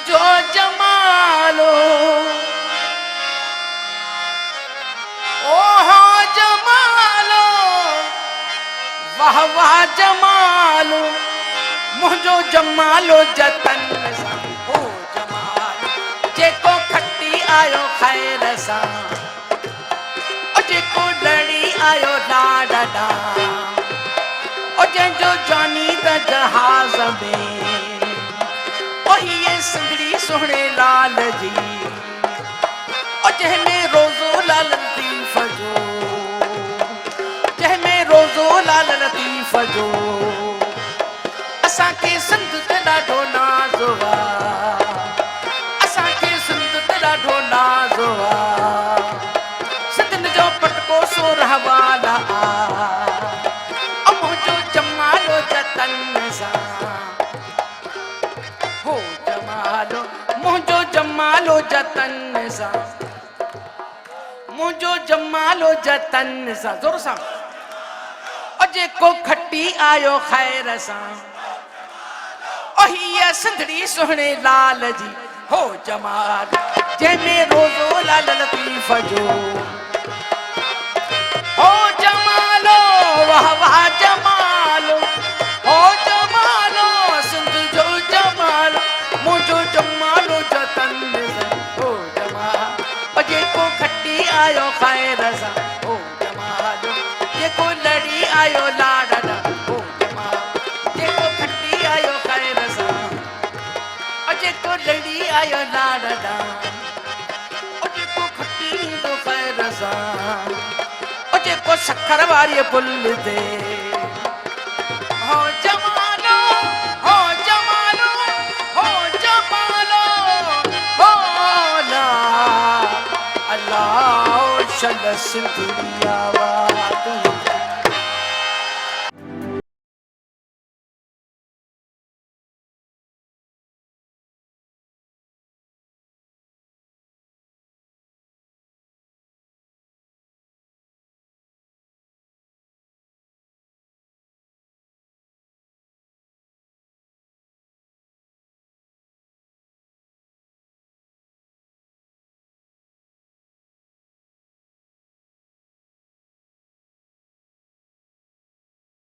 मुझो जमालो ओहो जमालो वाह वाह जमालो मुझो जमालो जतन सां ओ जमालो जेको खटी आयो खैर सां ओ जेको लड़ी आयो ॾाॾा ओ जंहिंजो जानी त जहाज़ में ओ ये सिंधड़ी सुहिणे लाल जी ओ जंहिंमें रोज़ो लाल लतीफ़ जो जंहिंमें रोज़ो लाल लतीफ़ जो असांखे सिंध ते ॾाढो नाज़ आहे असांखे सिंध ते ॾाढो नाज़ आहे सिंधनि जो पटको सोरह वाला मुझो जमालो जतन सां हो जमालो मुझो जमालो जतन सां मुझो जमालो जतन सां जोर सां ओ जेको खटी आयो खैर सां ओ हीअ सिंधड़ी सुहिणे लाल जी हो जमाल जंहिंमें रोज़ो लाल लतीफ़ जो हो जमालो वाह वाह जमालो हो जमालो सिंध जो जमालो मुझो जमालो जतन सां हो जमाल ओ जेको खटी आयो खैर सां हो जमालो जेको लड़ी आयो लाॾा हो जमाल जेको खटी आयो खैर सां ओ जेको लड़ी आयो लाॾा ओ जेको खटी ईंदो खैर सां ओ जेको शक्कर वारी पुल ते हो जमालो हो जमालो हो जमालो हो ला अल्लाह शल सिंधड़िया